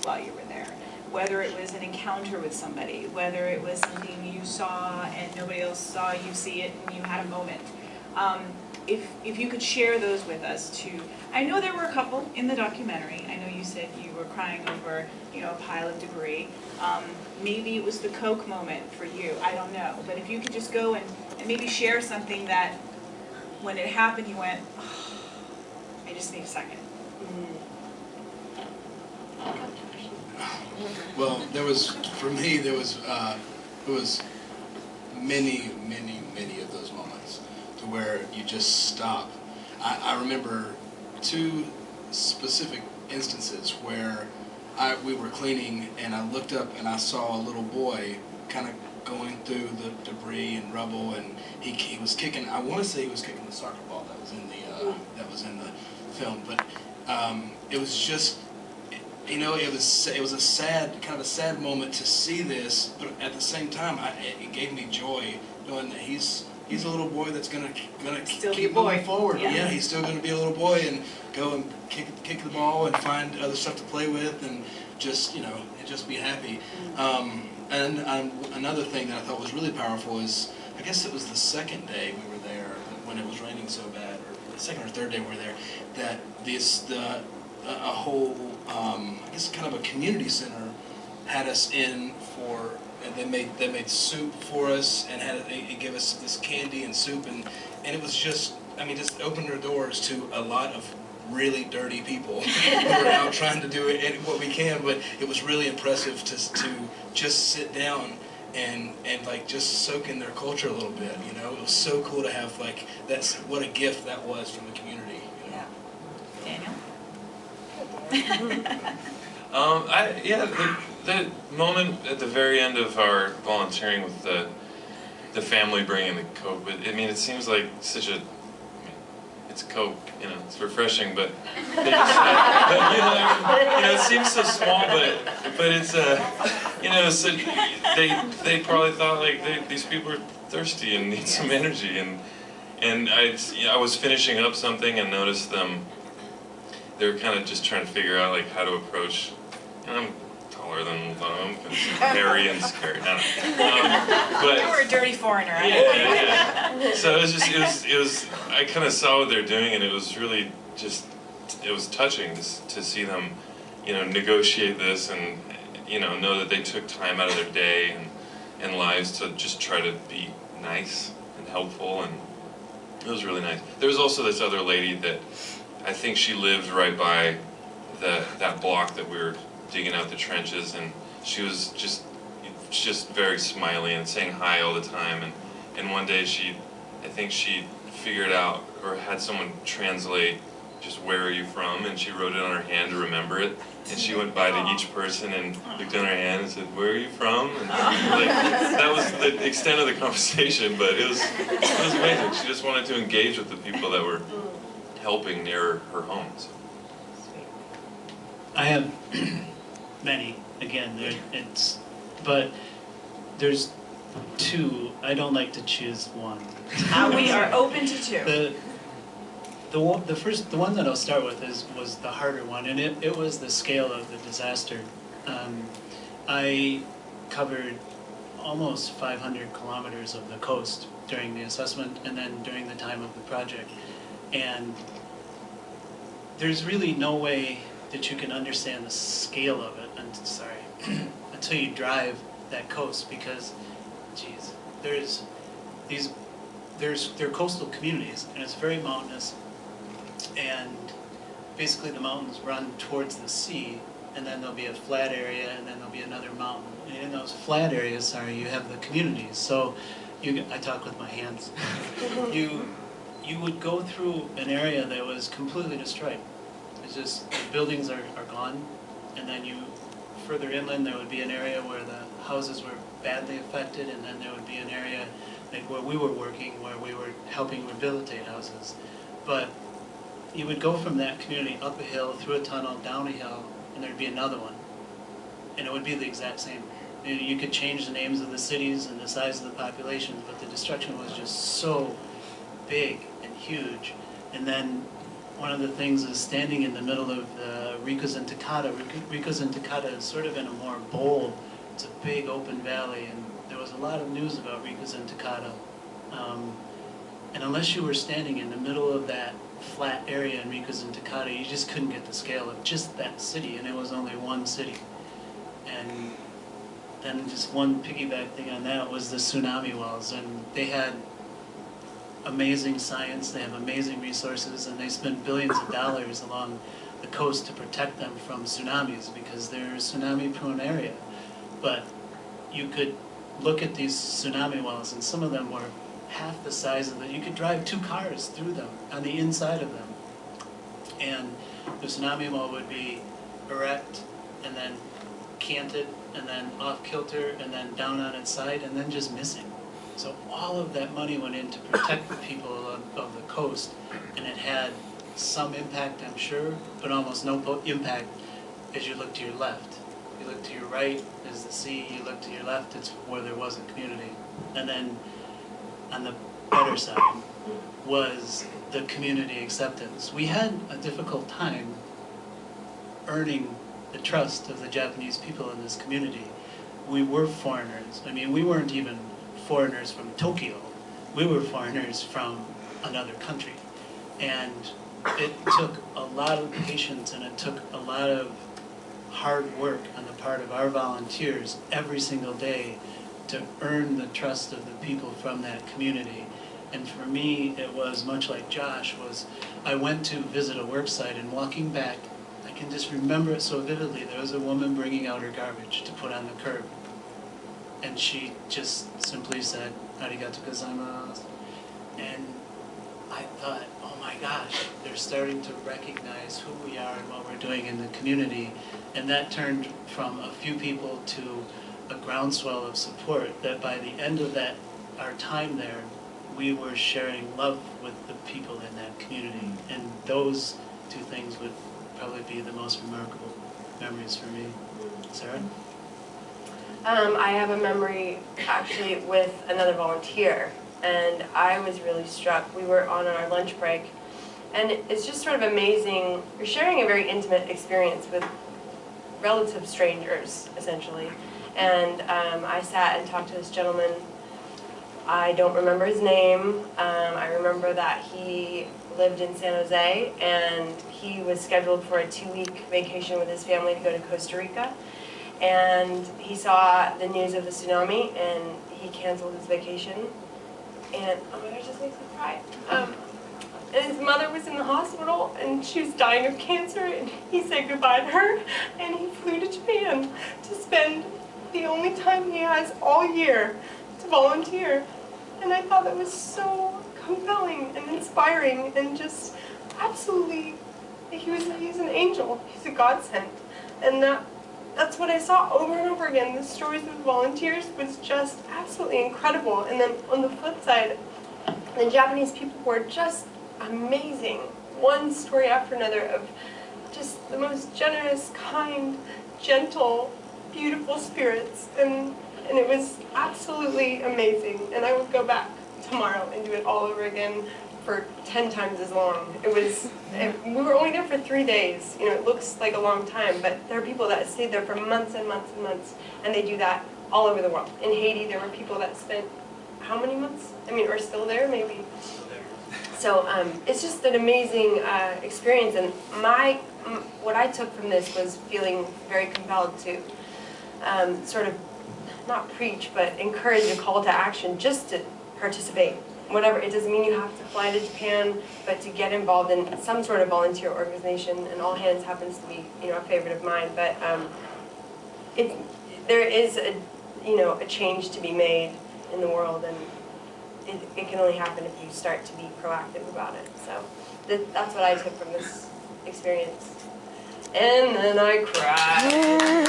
while you were there. Whether it was an encounter with somebody, whether it was something you saw and nobody else saw you see it and you had a moment. If you could share those with us too. I know there were a couple in the documentary. I know you said you were crying over, you know, a pile of debris. Maybe it was the Coke moment for you, I don't know. But if you could just go and maybe share something that when it happened you went, oh, I just need a second. Well, there was, for me, there was many of those moments to where you just stop. I remember two specific instances where we were cleaning and I looked up and I saw a little boy kind of going through the debris and rubble, and he was kicking. I want to say he was kicking the soccer ball that was in the film, but it was just, you know, it was a sad moment to see this, but at the same time, it gave me joy knowing that he's a little boy that's gonna keep moving forward. Yeah, he's still gonna be a little boy and go and kick the ball and find other stuff to play with and just, you know, just be happy. And another thing that I thought was really powerful is, I guess it was the second day we were there when it was raining so bad, or the second or third day we were there, that a whole, I guess kind of a community center had us in for, and they made soup for us and they gave us this candy and soup, and it was just, I mean, just opened their doors to a lot of really dirty people who are out trying to do what we can, but it was really impressive to just sit down and like just soak in their culture a little bit, you know. It was so cool to have, like, that's what a gift that was from the community, you know? Daniel? The moment at the very end of our volunteering with the family bringing the Coke, I mean, it seems like such a, it's Coke, you know, it's refreshing, but they just, you know, it seems so small, but it's you know, so they probably thought, like, these people are thirsty and need some energy, and I was finishing up something and noticed them. They were kind of just trying to figure out, like, how to approach. You know, I'm taller than them, hairy and scary. I don't know. But you were a dirty foreigner. Yeah. So it was. I kind of saw what they're doing, and it was really just. It was touching to see them, you know, negotiate this, and, you know that they took time out of their day and lives to just try to be nice and helpful, and it was really nice. There was also this other lady that, I think she lived right by that block that we were digging out the trenches, and she was just very smiley and saying hi all the time, and one day I think she figured out, or had someone translate just "where are you from," and she wrote it on her hand to remember it, and she went by to each person and looked on her hand and said, "Where are you from?" And, like, that was the extent of the conversation, but it was amazing. She just wanted to engage with the people that were helping near her home. So. I have many, again, but there's two. I don't like to choose one. We are open to two. The one that I'll start with was the harder one, and it was the scale of the disaster. I covered almost 500 kilometers of the coast during the assessment and then during the time of the project. And there's really no way that you can understand the scale of it, until you drive that coast, because, geez, they're coastal communities, and it's very mountainous, and basically the mountains run towards the sea, and then there'll be a flat area, and then there'll be another mountain. And in those flat areas, you have the communities. So I talk with my hands. You would go through an area that was completely destroyed. It's just, the buildings are gone, and then further inland there would be an area where the houses were badly affected, and then there would be an area like where we were working, where we were helping rehabilitate houses. But you would go from that community up a hill, through a tunnel, down a hill, and there'd be another one. And it would be the exact same. You could change the names of the cities and the size of the populations, but the destruction was just so big and huge. And then one of the things is standing in the middle of the Ricos and Takata. Ricos and Takata is sort of in a more bowl. It's a big open valley, and there was a lot of news about Ricos and Takata. And unless you were standing in the middle of that flat area in Ricos and Takata, you just couldn't get the scale of just that city, and it was only one city. And then just one piggyback thing on that was the tsunami wells, and they had amazing science, they have amazing resources, and they spent billions of dollars along the coast to protect them from tsunamis because they're a tsunami-prone area. But you could look at these tsunami wells, and some of them were half the size of you could drive 2 cars through them, on the inside of them. And the tsunami well would be erect, and then canted, and then off-kilter, and then down on its side, and then just missing. So all of that money went in to protect the people of the coast, and it had some impact, I'm sure, but almost no impact as you look to your left. You look to your right is the sea, you look to your left, it's where there was a community. And then on the better side was the community acceptance. We had a difficult time earning the trust of the Japanese people in this community. We were foreigners. I mean, we weren't even foreigners from Tokyo. We were foreigners from another country. And it took a lot of patience, and it took a lot of hard work on the part of our volunteers every single day to earn the trust of the people from that community. And for me, it was much like Josh, I went to visit a work site, and walking back, I can just remember it so vividly. There was a woman bringing out her garbage to put on the curb. And she just simply said, "Arigatou gozaimasu." And I thought, oh my gosh, they're starting to recognize who we are and what we're doing in the community. And that turned from a few people to a groundswell of support that by the end of our time there, we were sharing love with the people in that community. And those 2 things would probably be the most remarkable memories for me. Sarah? I have a memory actually with another volunteer, and I was really struck. We were on our lunch break, and it's just sort of amazing. You're sharing a very intimate experience with relative strangers, essentially. And I sat and talked to this gentleman. I don't remember his name. I remember that he lived in San Jose, and he was scheduled for a 2-week vacation with his family to go to Costa Rica. And he saw the news of the tsunami, and he canceled his vacation. And oh my gosh, this makes me cry. And his mother was in the hospital, and she was dying of cancer, and he said goodbye to her, and he flew to Japan to spend the only time he has all year to volunteer. And I thought that was so compelling and inspiring, and just absolutely, he's an angel. He's a godsend. And that's what I saw over and over again. The stories of volunteers was just absolutely incredible. And then on the flip side, the Japanese people were just amazing. One story after another of just the most generous, kind, gentle, beautiful spirits. And it was absolutely amazing. And I would go back tomorrow and do it all over again for 10 times as long. We were only there for 3 days. You know, it looks like a long time, but there are people that stayed there for months and months and months, and they do that all over the world. In Haiti, there were people that spent how many months? I mean, are still there, maybe? So it's just an amazing experience, and what I took from this was feeling very compelled to sort of not preach, but encourage a call to action just to participate. Whatever, it doesn't mean you have to fly to Japan, but to get involved in some sort of volunteer organization, and All Hands happens to be, a favorite of mine. But there is a change to be made in the world, and it can only happen if you start to be proactive about it. So that's what I took from this experience. And then I cried.